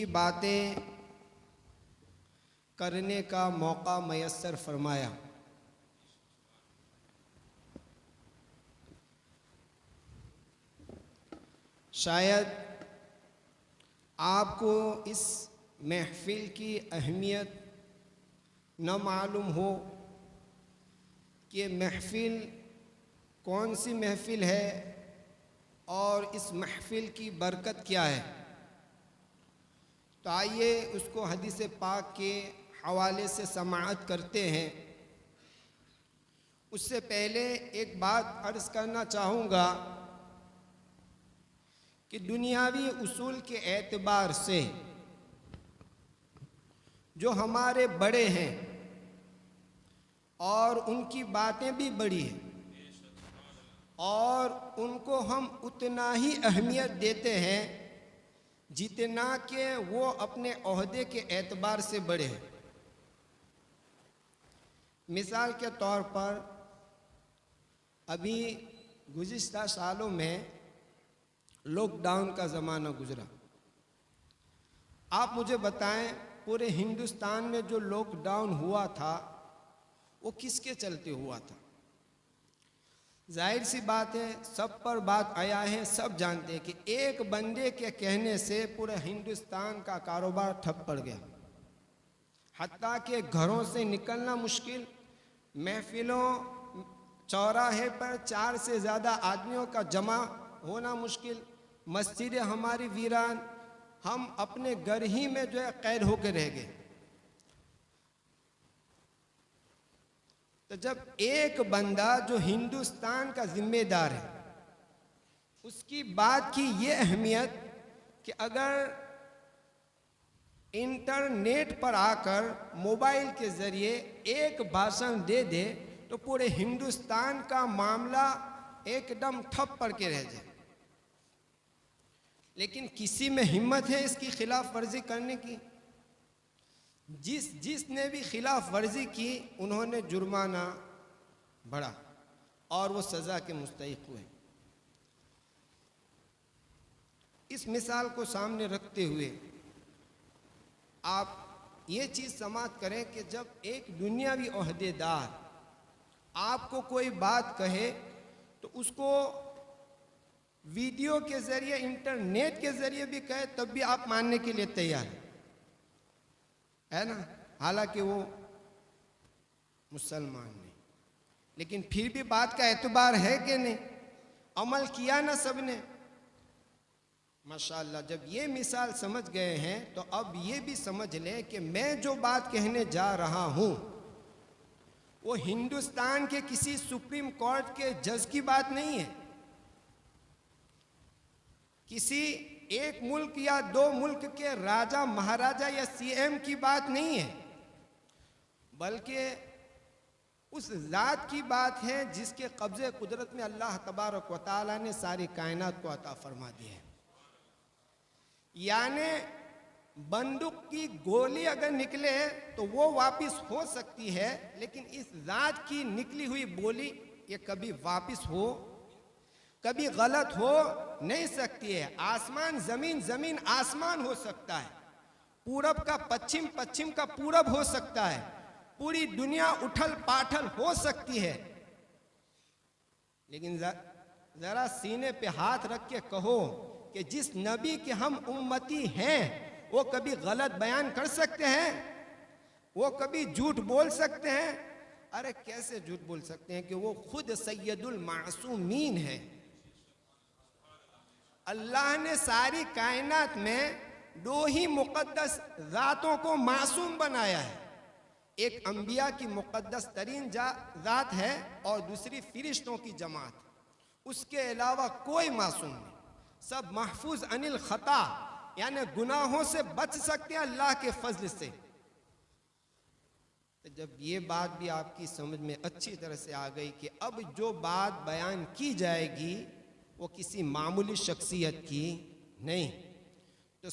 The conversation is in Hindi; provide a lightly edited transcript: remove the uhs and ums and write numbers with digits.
की बातें करने का मौका मयस्सर फरमाया। शायद आपको इस महफिल की अहमियत न मालूम हो कि महफिल कौन सी महफिल है और इस महफिल की बरकत क्या है। तो आइए उसको हदीस पाक के हवाले से समाअत करते हैं। उससे पहले एक बात अर्ज़ करना चाहूँगा कि दुनियावी उसूल के एतबार से जो हमारे बड़े हैं और उनकी बातें भी बड़ी हैं और उनको हम उतना ही अहमियत देते हैं जितना कि वो अपने ओहदे के एतबार से बड़े हैं। मिसाल के तौर पर अभी गुज़िश्ता सालों में लॉकडाउन का ज़माना गुज़रा। आप मुझे बताएं, पूरे हिंदुस्तान में जो लॉकडाउन हुआ था वो किसके चलते हुआ था? जाहिर सी बात है, सब पर बात आया है, सब जानते हैं कि एक बंदे के कहने से पूरे हिंदुस्तान का कारोबार ठप पड़ गया। हत्ता के घरों से निकलना मुश्किल, महफिलों चौराहे पर 4 से ज़्यादा आदमियों का जमा होना मुश्किल, मस्जिदें हमारी वीरान, हम अपने घर ही में जो है कैद होकर रह गए। तो जब एक बंदा जो हिंदुस्तान का जिम्मेदार है, उसकी बात की ये अहमियत कि अगर इंटरनेट पर आकर मोबाइल के ज़रिए एक भाषण दे दे तो पूरे हिंदुस्तान का मामला एकदम ठप पड़ के रह जाए। लेकिन किसी में हिम्मत है इसकी खिलाफ वर्जी करने की? जिसने भी खिलाफ वर्जी की उन्होंने जुर्माना भरा और वो सज़ा के मुस्तहिक हुए। इस मिसाल को सामने रखते हुए आप ये चीज़ समाअत करें कि जब एक दुनियावी ओहदेदार आपको कोई बात कहे तो उसको वीडियो के ज़रिए, इंटरनेट के ज़रिए भी कहे तब भी आप मानने के लिए तैयार है ना? हालांकि वो मुसलमान नहीं, लेकिन फिर भी बात का एतबार है कि नहीं? अमल किया ना सबने? माशाअल्लाह, जब ये मिसाल समझ गए हैं तो अब ये भी समझ लें कि मैं जो बात कहने जा रहा हूँ वो हिंदुस्तान के किसी सुप्रीम कोर्ट के जज की बात नहीं है, किसी एक मुल्क या 2 मुल्क के राजा महाराजा या सीएम की बात नहीं है, बल्कि उस ज़ात की बात है जिसके कब्ज़े कुदरत में अल्लाह तबारक व तआला ने सारी कायनात को अता फरमा दी है। यानी बंदूक की गोली अगर निकले तो वो वापस हो सकती है, लेकिन इस ज़ात की निकली हुई बोली ये कभी वापस हो, कभी गलत हो नहीं सकती है। आसमान ज़मीन, ज़मीन आसमान हो सकता है, पूरब का पश्चिम, पश्चिम का पूरब हो सकता है, पूरी दुनिया उठल पाठल हो सकती है, लेकिन ज़रा सीने पे हाथ रख के कहो कि जिस नबी के हम उम्मती हैं वो कभी गलत बयान कर सकते हैं? वो कभी झूठ बोल सकते हैं? अरे कैसे झूठ बोल सकते हैं कि वो खुद सैयदुल मासूमीन है। अल्लाह ने सारी कायनात में 2 ही मुक़द्दस ज़ातों को मासूम बनाया है। एक अंबिया की मुक़द्दस तरीन ज़ात है और दूसरी फरिश्तों की जमात। उसके अलावा कोई मासूम नहीं, सब महफूज अनिल खता, यानी गुनाहों से बच सकते हैं अल्लाह के फजल से। तो जब ये बात भी आपकी समझ में अच्छी तरह से आ गई कि अब जो बात बयान की जाएगी वो किसी मामूली शख्सियत की नहीं, तो